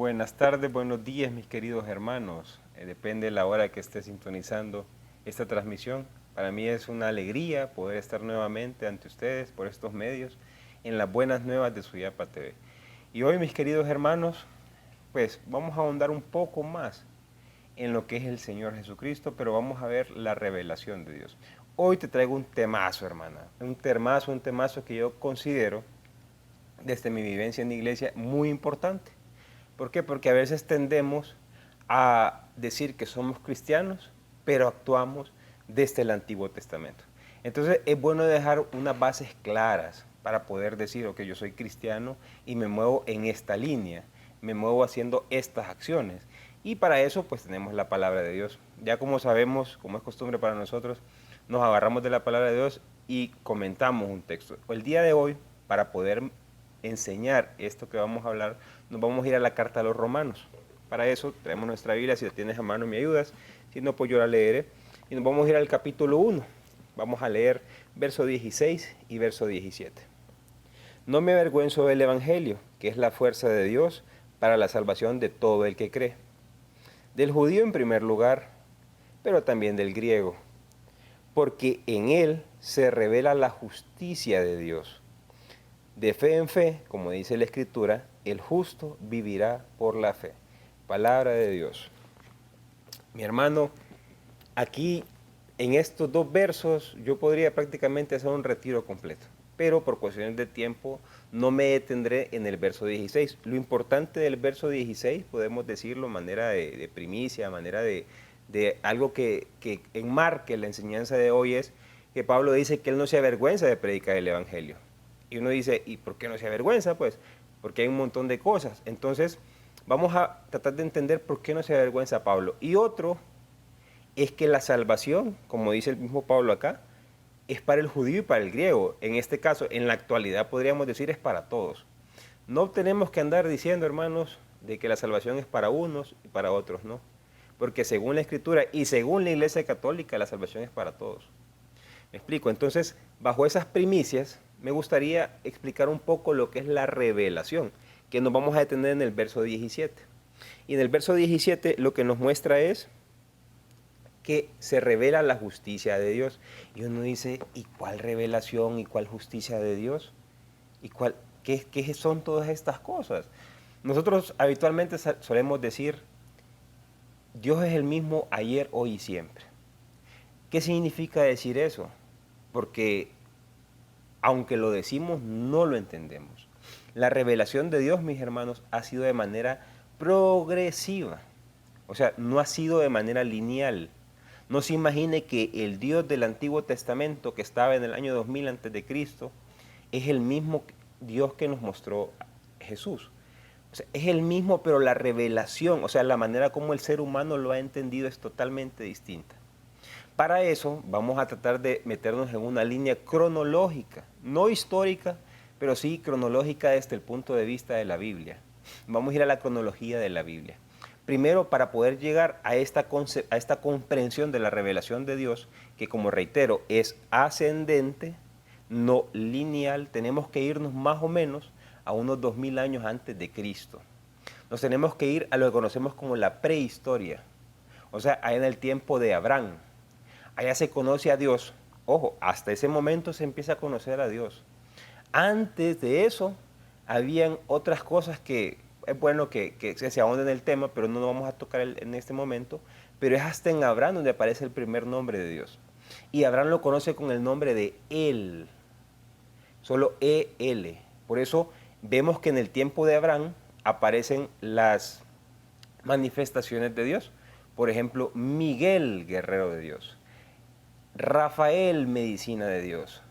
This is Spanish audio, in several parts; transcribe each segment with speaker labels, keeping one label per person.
Speaker 1: Buenas tardes, buenos días, mis queridos hermanos. Depende de la hora que esté sintonizando esta transmisión. Para mí es una alegría poder estar nuevamente ante ustedes por estos medios en las buenas nuevas de Suyapa TV. Y hoy, mis queridos hermanos, pues vamos a ahondar un poco más en lo que es el Señor Jesucristo, pero vamos a ver la revelación de Dios. Hoy te traigo un temazo, hermana, un temazo que yo considero, desde mi vivencia en la iglesia, muy importante. ¿Por qué? Porque a veces tendemos a decir que somos cristianos, pero actuamos desde el Antiguo Testamento. Entonces es bueno dejar unas bases claras para poder decir, ok, yo soy cristiano y me muevo en esta línea, me muevo haciendo estas acciones. Y para eso pues tenemos la palabra de Dios. Ya como sabemos, como es costumbre para nosotros, nos agarramos de la palabra de Dios y comentamos un texto. El día de hoy, para poder enseñar esto que vamos a hablar, nos vamos a ir a la carta a los Romanos. Para eso traemos nuestra Biblia, si la tienes a mano me ayudas, si no pues yo la leeré. Y nos vamos a ir al capítulo 1. Vamos a leer verso 16 y verso 17. No me avergüenzo del Evangelio, que es la fuerza de Dios para la salvación de todo el que cree. Del judío en primer lugar, pero también del griego, porque en él se revela la justicia de Dios. De fe en fe, como dice la Escritura, el justo vivirá por la fe. Palabra de Dios. Mi hermano, aquí en estos dos versos yo podría prácticamente hacer un retiro completo, pero por cuestiones de tiempo no me detendré en el verso 16. Lo importante del verso 16, podemos decirlo, manera de primicia, manera de algo que enmarque la enseñanza de hoy, es que Pablo dice que él no se avergüenza de predicar el Evangelio. Y uno dice, ¿y por qué no se avergüenza? Pues porque hay un montón de cosas. Entonces, vamos a tratar de entender por qué no se avergüenza Pablo. Y otro es que la salvación, como dice el mismo Pablo acá, es para el judío y para el griego. En este caso, en la actualidad podríamos decir es para todos. No tenemos que andar diciendo, hermanos, de que la salvación es para unos y para otros, no. Porque según la Escritura y según la Iglesia Católica, la salvación es para todos. ¿Me explico? Entonces, bajo esas primicias, me gustaría explicar un poco lo que es la revelación, que nos vamos a detener en el verso 17. Y en el verso 17 lo que nos muestra es que se revela la justicia de Dios. Y uno dice, ¿y cuál revelación y cuál justicia de Dios? ¿Y qué son todas estas cosas? Nosotros habitualmente solemos decir, Dios es el mismo ayer, hoy y siempre. ¿Qué significa decir eso? Porque aunque lo decimos, no lo entendemos. La revelación de Dios, mis hermanos, ha sido de manera progresiva. O sea, no ha sido de manera lineal. No se imagine que el Dios del Antiguo Testamento, que estaba en el año 2000 a.C., es el mismo Dios que nos mostró Jesús. O sea, es el mismo, pero la revelación, o sea, la manera como el ser humano lo ha entendido es totalmente distinta. Para eso vamos a tratar de meternos en una línea cronológica, no histórica, pero sí cronológica desde el punto de vista de la Biblia. Vamos a ir a la cronología de la Biblia. Primero, para poder llegar a esta comprensión de la revelación de Dios, que como reitero, es ascendente, no lineal, tenemos que irnos más o menos a unos 2000 años antes de Cristo. Nos tenemos que ir a lo que conocemos como la prehistoria, o sea, ahí en el tiempo de Abraham. Allá se conoce a Dios. Ojo, hasta ese momento se empieza a conocer a Dios. Antes de eso, habían otras cosas que es bueno que se ahonden en el tema, pero no lo vamos a tocar en este momento. Pero es hasta en Abraham donde aparece el primer nombre de Dios. Y Abraham lo conoce con el nombre de Él. Solo E-L. Por eso vemos que en el tiempo de Abraham aparecen las manifestaciones de Dios. Por ejemplo, Miguel, guerrero de Dios. Rafael, medicina de Dios.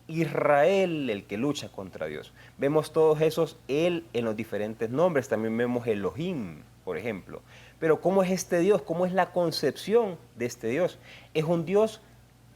Speaker 1: Israel, el que lucha contra Dios. Vemos todos esos él en los diferentes nombres. También vemos Elohim, por ejemplo. Pero ¿cómo es este Dios? ¿Cómo es la concepción de este Dios? Es un Dios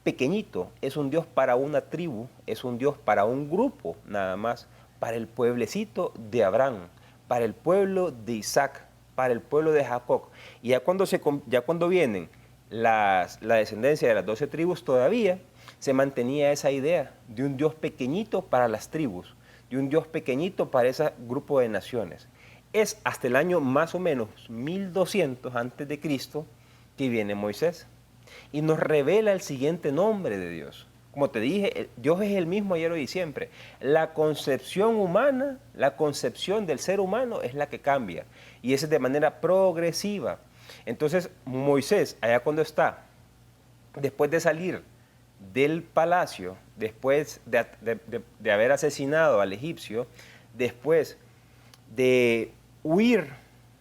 Speaker 1: pequeñito, es un Dios para una tribu, es un Dios para un grupo nada más, para el pueblecito de Abraham, para el pueblo de Isaac, para el pueblo de Jacob. Y ya cuando vienen la descendencia de las 12 tribus, todavía se mantenía esa idea de un Dios pequeñito para las tribus, de un Dios pequeñito para ese grupo de naciones. Es hasta el año más o menos 1200 antes de Cristo que viene Moisés y nos revela el siguiente nombre de Dios. Como te dije, Dios es el mismo ayer, hoy y siempre. La concepción humana, la concepción del ser humano es la que cambia y es de manera progresiva. Entonces Moisés, allá cuando está, después de salir del palacio, después de haber asesinado al egipcio, después de huir,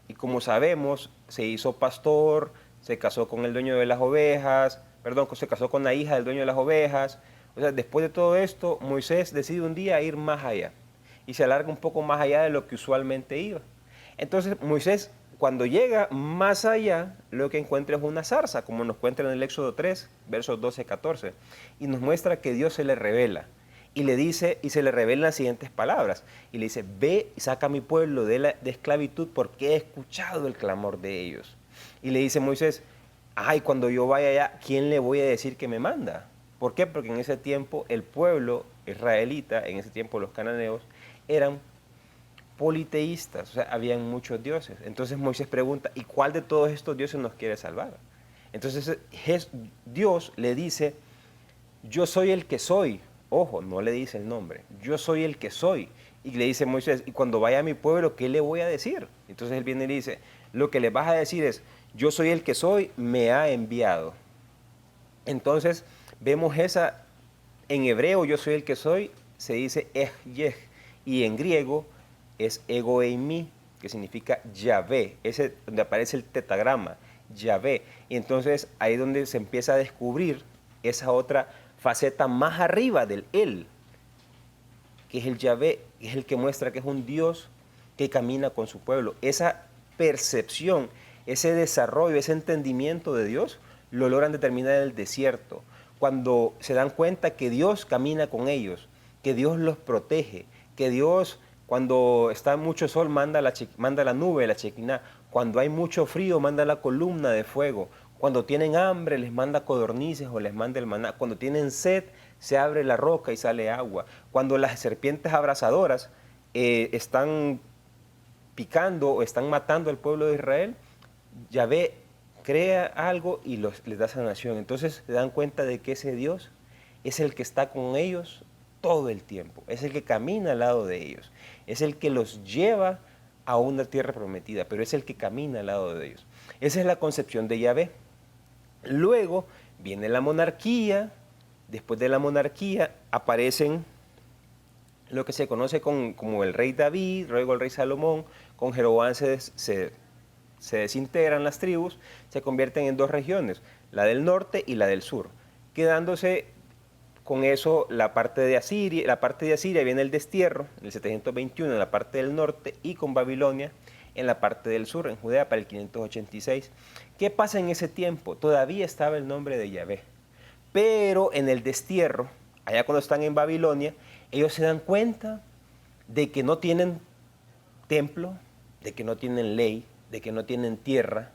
Speaker 1: y como sabemos, se hizo pastor, se casó con el dueño de las ovejas, perdón, se casó con la hija del dueño de las ovejas. O sea, después de todo esto, Moisés decide un día ir más allá y se alarga un poco más allá de lo que usualmente iba. Entonces Moisés, cuando llega más allá, lo que encuentra es una zarza, como nos cuenta en el Éxodo 3, versos 12-14, y nos muestra que Dios se le revela. Y le dice, y se le revelan las siguientes palabras. Y le dice, ve y saca a mi pueblo de esclavitud porque he escuchado el clamor de ellos. Y le dice Moisés, ay, cuando yo vaya allá, ¿quién le voy a decir que me manda? ¿Por qué? Porque en ese tiempo el pueblo israelita, en ese tiempo los cananeos, eran politeístas, o sea, habían muchos dioses. Entonces Moisés pregunta, ¿y cuál de todos estos dioses nos quiere salvar? Entonces Dios le dice, yo soy el que soy. Ojo, no le dice el nombre. Yo soy el que soy. Y le dice Moisés, y cuando vaya a mi pueblo, ¿qué le voy a decir? Entonces él viene y le dice, lo que le vas a decir es, yo soy el que soy, me ha enviado. Entonces vemos esa, en hebreo yo soy el que soy, se dice Yeh, y en griego es ego eimi, que significa Yahvé, ese donde aparece el tetagrama, Yahvé. Y entonces ahí es donde se empieza a descubrir esa otra faceta más arriba del Él, que es el Yahvé, que es el que muestra que es un Dios que camina con su pueblo. Esa percepción, ese desarrollo, ese entendimiento de Dios, lo logran determinar en el desierto, cuando se dan cuenta que Dios camina con ellos, que Dios los protege, que Dios, cuando está mucho sol, manda la nube, la Shekinah, cuando hay mucho frío, manda la columna de fuego, cuando tienen hambre, les manda codornices o les manda el maná, cuando tienen sed, se abre la roca y sale agua, cuando las serpientes abrasadoras están picando o están matando al pueblo de Israel, Yahvé crea algo y les da sanación. Entonces se dan cuenta de que ese Dios es el que está con ellos todo el tiempo, es el que camina al lado de ellos, es el que los lleva a una tierra prometida, pero es el que camina al lado de ellos. Esa es la concepción de Yahvé. Luego viene la monarquía, después de la monarquía aparecen lo que se conoce como el rey David, luego el rey Salomón. Con Jeroboam se desintegran las tribus, se convierten en dos regiones, la del norte y la del sur, quedándose con eso la parte de Asiria. La parte de Asiria viene el destierro en el 721 en la parte del norte y con Babilonia en la parte del sur, en Judea, para el 586. ¿Qué pasa en ese tiempo? Todavía estaba el nombre de Yahvé, pero en el destierro, allá cuando están en Babilonia, ellos se dan cuenta de que no tienen templo, de que no tienen ley, de que no tienen tierra,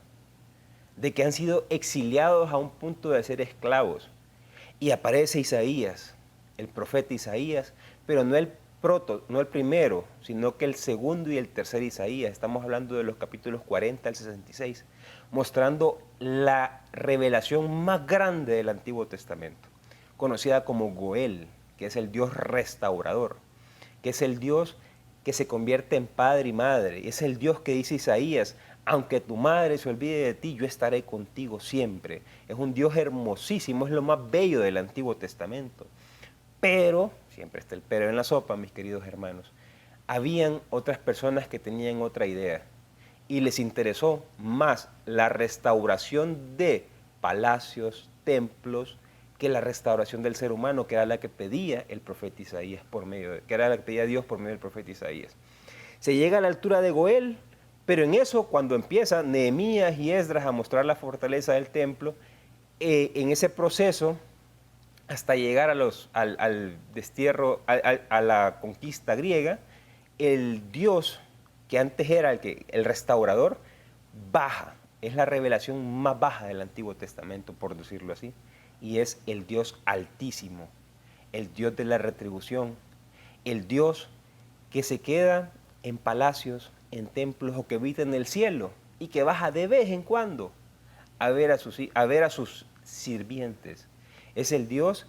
Speaker 1: de que han sido exiliados a un punto de ser esclavos. Y aparece Isaías, el profeta Isaías, pero no el primero, sino que el segundo y el tercer Isaías. Estamos hablando de los capítulos 40 al 66, mostrando la revelación más grande del Antiguo Testamento, conocida como Goel, que es el Dios restaurador, que es el Dios que se convierte en padre y madre. Es el Dios que dice Isaías, aunque tu madre se olvide de ti, yo estaré contigo siempre. Es un Dios hermosísimo, es lo más bello del Antiguo Testamento. Pero, siempre está el pero en la sopa, mis queridos hermanos, habían otras personas que tenían otra idea y les interesó más la restauración de palacios, templos, que la restauración del ser humano, que era la que pedía el profeta Isaías que era la que pedía Dios por medio del profeta Isaías. Se llega a la altura de Goel, pero en eso, cuando empiezan Nehemías y Esdras a mostrar la fortaleza del templo, en ese proceso, hasta llegar al destierro, a la conquista griega, el Dios que antes era el restaurador, baja. Es la revelación más baja del Antiguo Testamento, por decirlo así. Y es el Dios altísimo, el Dios de la retribución, el Dios que se queda en palacios, en templos o que habita en el cielo y que baja de vez en cuando a ver a sus sirvientes. Es el Dios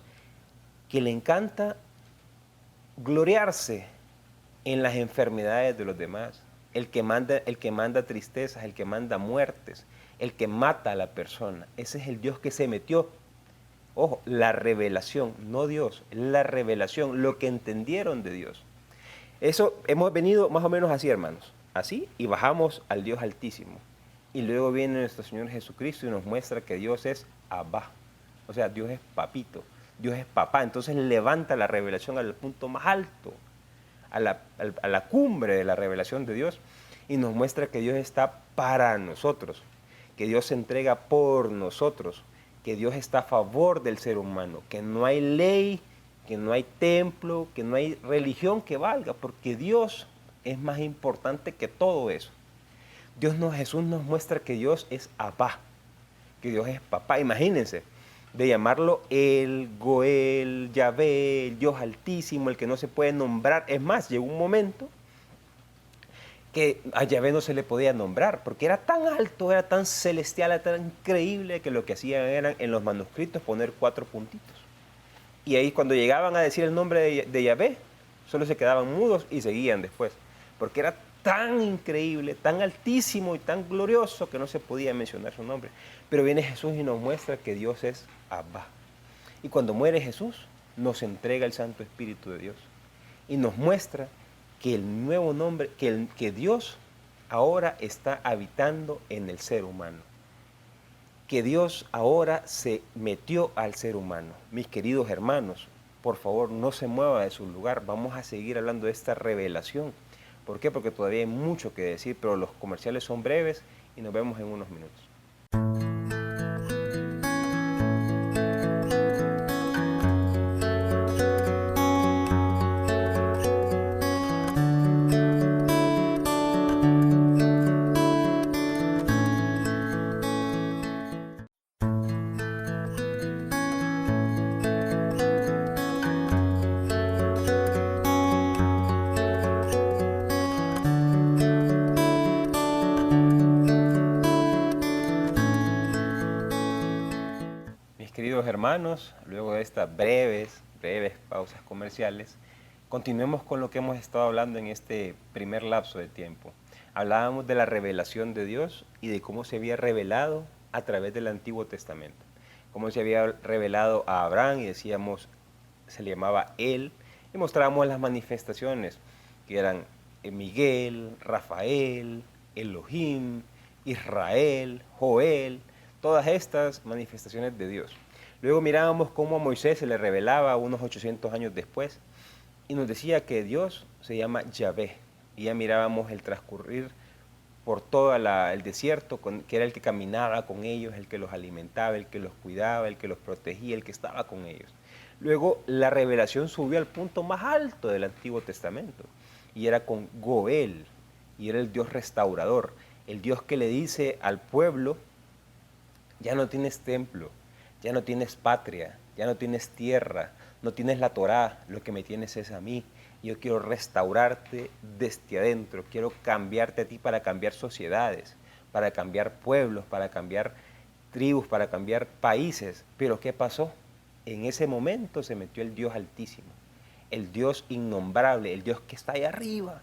Speaker 1: que le encanta gloriarse en las enfermedades de los demás, el que manda tristezas, el que manda muertes, el que mata a la persona. Ese es el Dios que se metió. Ojo, la revelación, no Dios, la revelación, lo que entendieron de Dios. Eso hemos venido más o menos así, hermanos, así, y bajamos al Dios Altísimo. Y luego viene nuestro Señor Jesucristo y nos muestra que Dios es Abba, o sea, Dios es papito, Dios es papá. Entonces levanta la revelación al punto más alto, a la cumbre de la revelación de Dios, y nos muestra que Dios está para nosotros, que Dios se entrega por nosotros, que Dios está a favor del ser humano, que no hay ley, que no hay templo, que no hay religión que valga, porque Dios es más importante que todo eso. Jesús nos muestra que Dios es Abba, que Dios es papá. Imagínense, de llamarlo el Goel, Yahvé, el Dios Altísimo, el que no se puede nombrar. Es más, llegó un momento que a Yahvé no se le podía nombrar, porque era tan alto, era tan celestial, era tan increíble, que lo que hacían era en los manuscritos poner 4 puntitos. Y ahí cuando llegaban a decir el nombre de Yahvé, solo se quedaban mudos y seguían después, porque era tan increíble, tan altísimo y tan glorioso que no se podía mencionar su nombre. Pero viene Jesús y nos muestra que Dios es Abba. Y cuando muere Jesús, nos entrega el Santo Espíritu de Dios. Y nos muestra que el nuevo nombre, que Dios ahora está habitando en el ser humano. Que Dios ahora se metió al ser humano. Mis queridos hermanos, por favor, no se mueva de su lugar. Vamos a seguir hablando de esta revelación. ¿Por qué? Porque todavía hay mucho que decir, pero los comerciales son breves y nos vemos en unos minutos. Queridos hermanos, luego de estas breves pausas comerciales, continuemos con lo que hemos estado hablando en este primer lapso de tiempo. Hablábamos de la revelación de Dios y de cómo se había revelado a través del Antiguo Testamento. Cómo se había revelado a Abraham y decíamos, se le llamaba él, y mostrábamos las manifestaciones que eran Miguel, Rafael, Elohim, Israel, Joel, todas estas manifestaciones de Dios. Luego mirábamos cómo a Moisés se le revelaba unos 800 años después y nos decía que Dios se llama Yahvé. Y ya mirábamos el transcurrir por todo el desierto, que era el que caminaba con ellos, el que los alimentaba, el que los cuidaba, el que los protegía, el que estaba con ellos. Luego la revelación subió al punto más alto del Antiguo Testamento y era con Goel, y era el Dios restaurador, el Dios que le dice al pueblo: ya no tienes templo, ya no tienes patria, ya no tienes tierra, no tienes la Torá, lo que me tienes es a mí. Yo quiero restaurarte desde adentro, quiero cambiarte a ti para cambiar sociedades, para cambiar pueblos, para cambiar tribus, para cambiar países. Pero ¿qué pasó? En ese momento se metió el Dios Altísimo, el Dios innombrable, el Dios que está ahí arriba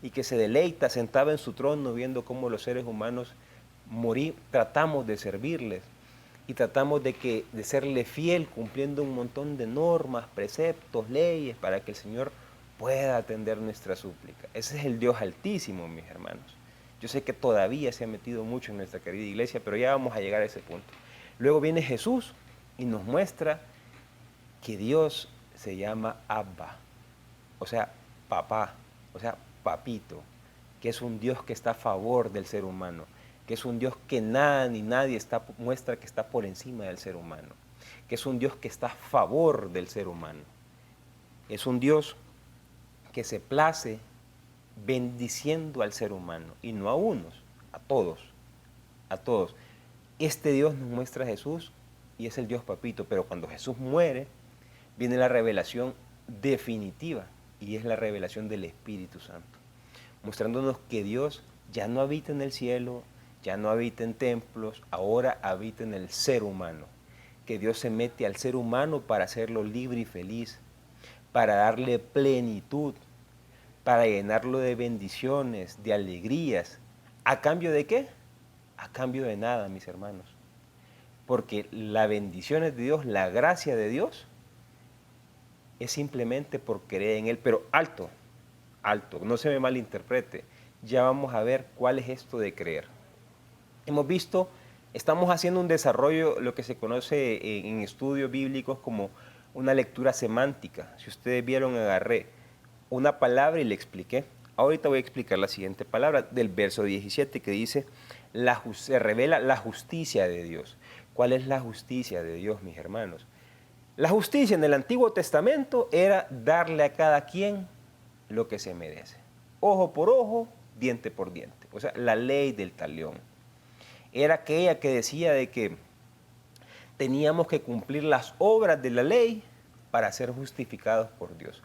Speaker 1: y que se deleita sentado en su trono viendo cómo los seres humanos tratamos de servirles y tratamos de serle fiel, cumpliendo un montón de normas, preceptos, leyes, para que el Señor pueda atender nuestra súplica. Ese es el Dios Altísimo, mis hermanos. Yo sé que todavía se ha metido mucho en nuestra querida iglesia, pero ya vamos a llegar a ese punto. Luego viene Jesús y nos muestra que Dios se llama Abba, o sea, papá, o sea, papito, que es un Dios que está a favor del ser humano, que es un Dios que nada ni nadie muestra que está por encima del ser humano, que es un Dios que está a favor del ser humano. Es un Dios que se place bendiciendo al ser humano, y no a unos, a todos, a todos. Este Dios nos muestra a Jesús y es el Dios papito, pero cuando Jesús muere, viene la revelación definitiva, y es la revelación del Espíritu Santo. mostrándonos que Dios ya no habita en el cielo, ya no habita en templos, ahora habita en el ser humano. Que Dios se mete al ser humano para hacerlo libre y feliz, para darle plenitud, para llenarlo de bendiciones, de alegrías. ¿A cambio de qué? A cambio de nada, mis hermanos. Porque la bendición de Dios, la gracia de Dios, es simplemente por creer en Él. Pero alto, alto, no se me malinterprete. Ya vamos a ver cuál es esto de creer. Hemos visto, estamos haciendo un desarrollo, lo que se conoce en estudios bíblicos como una lectura semántica. Si ustedes vieron, agarré una palabra y le expliqué. Ahorita voy a explicar la siguiente palabra del verso 17 que dice, se revela la justicia de Dios. ¿Cuál es la justicia de Dios, mis hermanos? La justicia en el Antiguo Testamento era darle a cada quien lo que se merece. Ojo por ojo, diente por diente. O sea, la ley del talión. Era aquella que decía de que teníamos que cumplir las obras de la ley para ser justificados por Dios.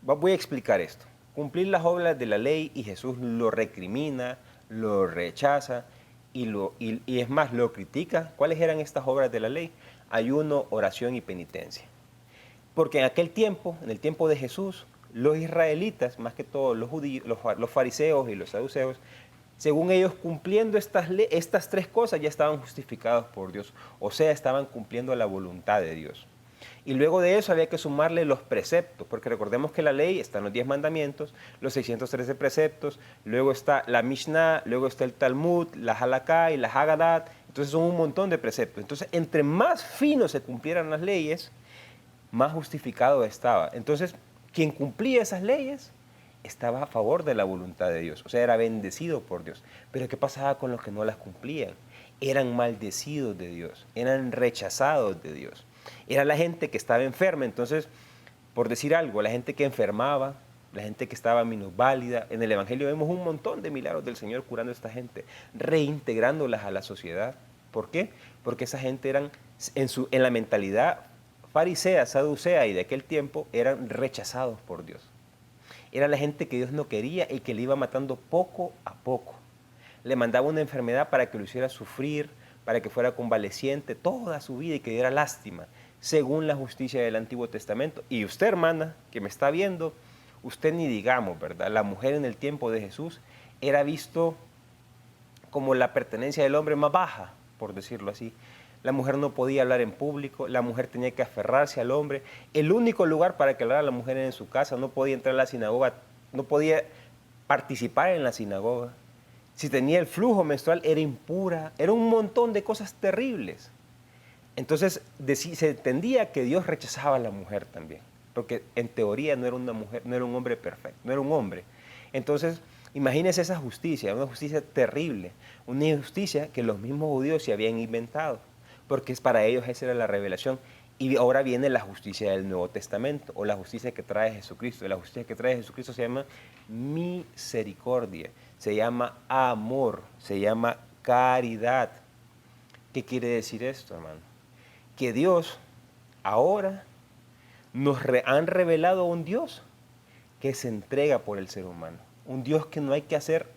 Speaker 1: Voy a explicar esto. Cumplir las obras de la ley y Jesús lo recrimina, lo rechaza y es más, lo critica. ¿Cuáles eran estas obras de la ley? Ayuno, oración y penitencia. Porque en aquel tiempo, en el tiempo de Jesús, los israelitas, más que todo los judíos, los fariseos y los saduceos, según ellos cumpliendo estas tres cosas ya estaban justificados por Dios, o sea, estaban cumpliendo la voluntad de Dios. Y luego de eso había que sumarle los preceptos, porque recordemos que la ley están los 10 mandamientos, los 613 preceptos, luego está la Mishnah, luego está el Talmud, la Halaká y la Haggadah, entonces son un montón de preceptos. Entonces, entre más finos se cumplieran las leyes, más justificado estaba. Entonces, quien cumplía esas leyes estaba a favor de la voluntad de Dios, o sea, era bendecido por Dios. Pero ¿qué pasaba con los que no las cumplían? Eran maldecidos de Dios, eran rechazados de Dios. Era la gente que estaba enferma, entonces, por decir algo, la gente que enfermaba, la gente que estaba minusválida. En el Evangelio vemos un montón de milagros del Señor curando a esta gente, reintegrándolas a la sociedad. ¿Por qué? Porque esa gente eran, en la mentalidad farisea, saducea y de aquel tiempo, eran rechazados por Dios. Era la gente que Dios no quería y que le iba matando poco a poco. Le mandaba una enfermedad para que lo hiciera sufrir, para que fuera convaleciente toda su vida y que diera lástima, según la justicia del Antiguo Testamento. Y usted, hermana, que me está viendo, usted ni digamos, ¿verdad? La mujer en el tiempo de Jesús era visto como la pertenencia del hombre más baja, por decirlo así. La mujer no podía hablar en público, la mujer tenía que aferrarse al hombre. El único lugar para que hablara la mujer era en su casa, no podía entrar a la sinagoga, no podía participar en la sinagoga. Si tenía el flujo menstrual era impura, era un montón de cosas terribles. Entonces se entendía que Dios rechazaba a la mujer también, porque en teoría no era una mujer, no era un hombre perfecto, no era un hombre. Entonces, imagínense esa justicia, una justicia terrible, una injusticia que los mismos judíos se habían inventado, porque para ellos esa era la revelación. Y ahora viene la justicia del Nuevo Testamento, o la justicia que trae Jesucristo. La justicia que trae Jesucristo se llama misericordia, se llama amor, se llama caridad. ¿Qué quiere decir esto, hermano? Que Dios ahora han revelado un Dios que se entrega por el ser humano. Un Dios que no hay que hacer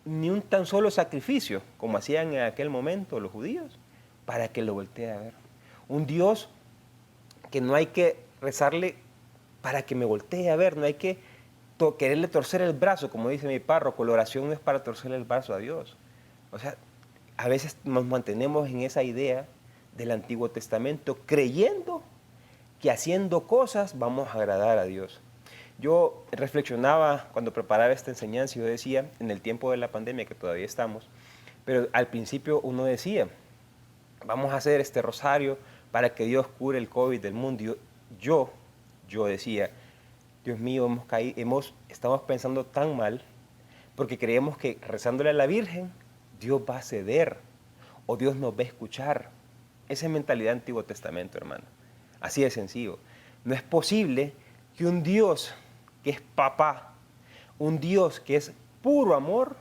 Speaker 1: ni un tan solo sacrificio, como hacían en aquel momento los judíos, para que lo voltee a ver. Un Dios que no hay que rezarle para que me voltee a ver, no hay que quererle torcer el brazo, como dice mi párroco, la oración no es para torcerle el brazo a Dios. O sea, a veces nos mantenemos en esa idea del Antiguo Testamento, creyendo que haciendo cosas vamos a agradar a Dios. Yo reflexionaba cuando preparaba esta enseñanza y yo decía, en el tiempo de la pandemia que todavía estamos, pero al principio uno decía, vamos a hacer este rosario para que Dios cure el COVID del mundo. Yo decía, Dios mío, estamos pensando tan mal porque creemos que rezándole a la Virgen, Dios va a ceder o Dios nos va a escuchar. Esa es mentalidad del Antiguo Testamento, hermano. Así de sencillo. No es posible que un Dios que es papá, un Dios que es puro amor,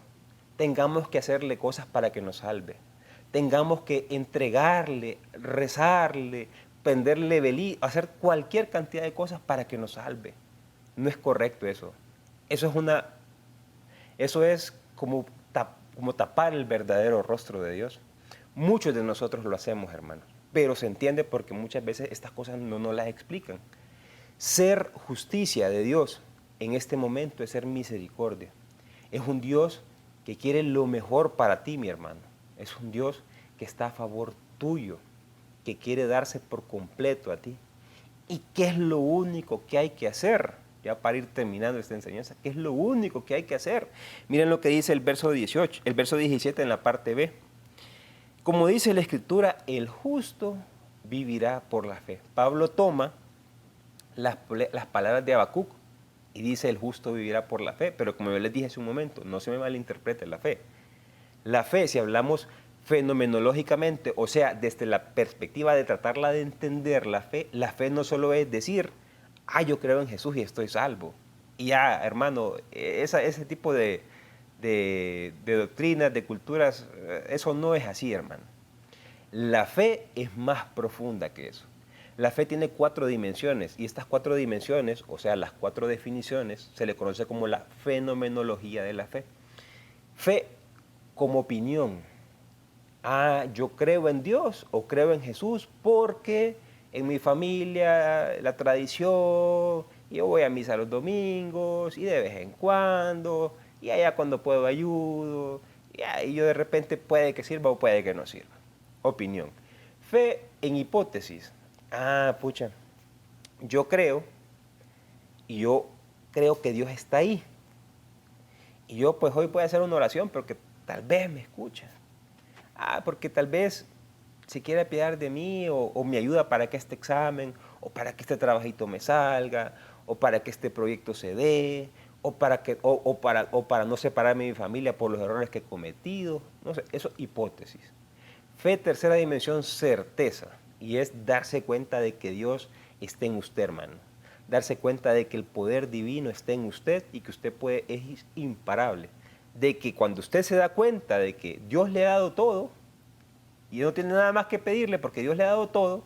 Speaker 1: tengamos que hacerle cosas para que nos salve. Tengamos que entregarle, rezarle, prenderle velí, hacer cualquier cantidad de cosas para que nos salve. No es correcto eso. Eso es una Eso es como tapar el verdadero rostro de Dios. Muchos de nosotros lo hacemos, hermanos, pero se entiende porque muchas veces estas cosas no nos las explican. Ser justicia de Dios en este momento es ser misericordia. Es un Dios que quiere lo mejor para ti, mi hermano. Es un Dios que está a favor tuyo, que quiere darse por completo a ti. ¿Y qué es lo único que hay que hacer? Ya para ir terminando esta enseñanza, ¿qué es lo único que hay que hacer? Miren lo que dice el verso 18, el verso 17 en la parte B. Como dice la Escritura, el justo vivirá por la fe. Pablo toma las palabras de Habacuc y dice el justo vivirá por la fe, pero como yo les dije hace un momento, no se me malinterprete la fe. La fe, si hablamos fenomenológicamente, o sea, desde la perspectiva de tratarla de entender la fe no solo es decir, yo creo en Jesús y estoy salvo. Y ya, hermano, ese tipo de doctrinas, de culturas, eso no es así, hermano. La fe es más profunda que eso. La fe tiene 4 dimensiones y estas 4 dimensiones, o sea, las 4 definiciones, se le conoce como la fenomenología de la fe. Fe como opinión. Yo creo en Dios o creo en Jesús porque en mi familia, la tradición, yo voy a misa los domingos y de vez en cuando, y allá cuando puedo ayudo, y yo de repente puede que sirva o puede que no sirva. Opinión. Fe en hipótesis. Pucha, yo creo que Dios está ahí. Y yo pues hoy voy a hacer una oración porque tal vez me escucha. Porque tal vez se quiere apiadar de mí o me ayuda para que este examen, o para que este trabajito me salga, o para que este proyecto se dé, o para no separarme de mi familia por los errores que he cometido. No sé, eso es hipótesis. Fe, tercera dimensión, certeza. Y es darse cuenta de que Dios está en usted, hermano. Darse cuenta de que el poder divino está en usted y que usted es imparable. De que cuando usted se da cuenta de que Dios le ha dado todo y no tiene nada más que pedirle porque Dios le ha dado todo,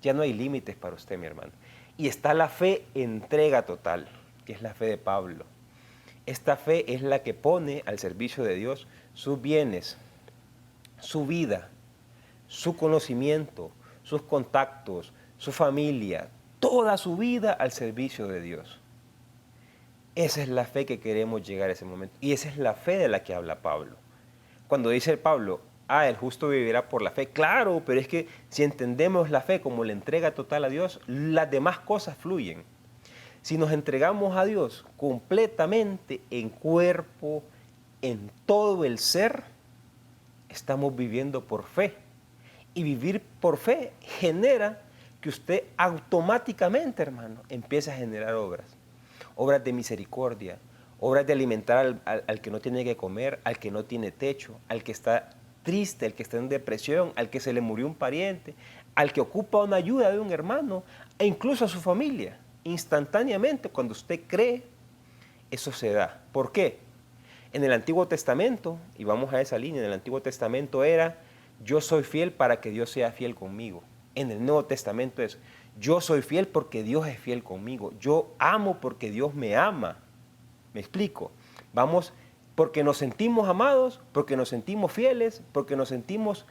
Speaker 1: ya no hay límites para usted, mi hermano. Y está la fe entrega total, que es la fe de Pablo. Esta fe es la que pone al servicio de Dios sus bienes, su vida, su conocimiento, sus contactos, su familia, toda su vida al servicio de Dios. Esa es la fe que queremos llegar a ese momento. Y esa es la fe de la que habla Pablo. Cuando dice Pablo, el justo vivirá por la fe. Claro, pero es que si entendemos la fe como la entrega total a Dios, las demás cosas fluyen. Si nos entregamos a Dios completamente en cuerpo, en todo el ser, estamos viviendo por fe. Y vivir por fe genera que usted automáticamente, hermano, empiece a generar obras. Obras de misericordia, obras de alimentar al que no tiene que comer, al que no tiene techo, al que está triste, al que está en depresión, al que se le murió un pariente, al que ocupa una ayuda de un hermano, e incluso a su familia. Instantáneamente, cuando usted cree, eso se da. ¿Por qué? En el Antiguo Testamento, y vamos a esa línea, en el Antiguo Testamento era, yo soy fiel para que Dios sea fiel conmigo. En el Nuevo Testamento es, yo soy fiel porque Dios es fiel conmigo. Yo amo porque Dios me ama. ¿Me explico? Vamos, porque nos sentimos amados, porque nos sentimos fieles, porque nos sentimos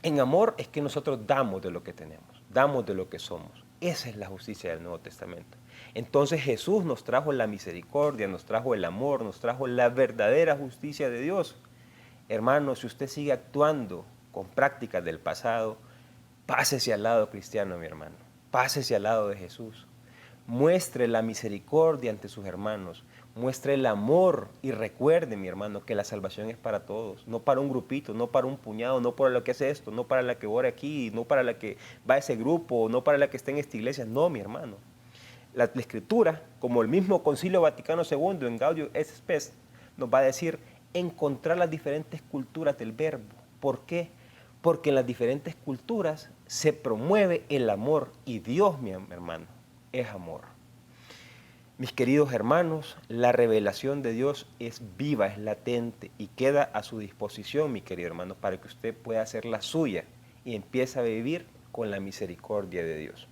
Speaker 1: en amor, es que nosotros damos de lo que tenemos, damos de lo que somos. Esa es la justicia del Nuevo Testamento. Entonces Jesús nos trajo la misericordia, nos trajo el amor, nos trajo la verdadera justicia de Dios. Hermano, si usted sigue actuando con prácticas del pasado, pásese al lado cristiano, mi hermano. Pásese al lado de Jesús. Muestre la misericordia ante sus hermanos. Muestre el amor y recuerde, mi hermano, que la salvación es para todos. No para un grupito, no para un puñado, no para la que hace esto, no para la que ora aquí, no para la que va a ese grupo, no para la que está en esta iglesia. No, mi hermano. La Escritura, como el mismo Concilio Vaticano II en Gaudium et Spes, nos va a decir encontrar las diferentes culturas del verbo. ¿Por qué? Porque en las diferentes culturas se promueve el amor y Dios, mi hermano, es amor. Mis queridos hermanos, la revelación de Dios es viva, es latente y queda a su disposición, mi querido hermano, para que usted pueda hacer la suya y empiece a vivir con la misericordia de Dios.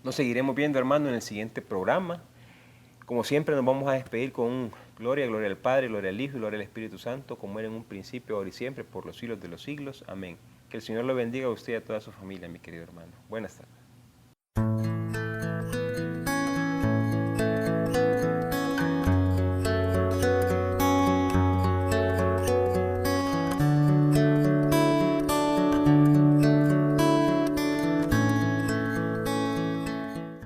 Speaker 1: Nos seguiremos viendo, hermano, en el siguiente programa. Como siempre nos vamos a despedir con un gloria, gloria al Padre, gloria al Hijo y gloria al Espíritu Santo, como era en un principio, ahora y siempre, por los siglos de los siglos. Amén. Que el Señor lo bendiga a usted y a toda su familia, mi querido hermano. Buenas tardes.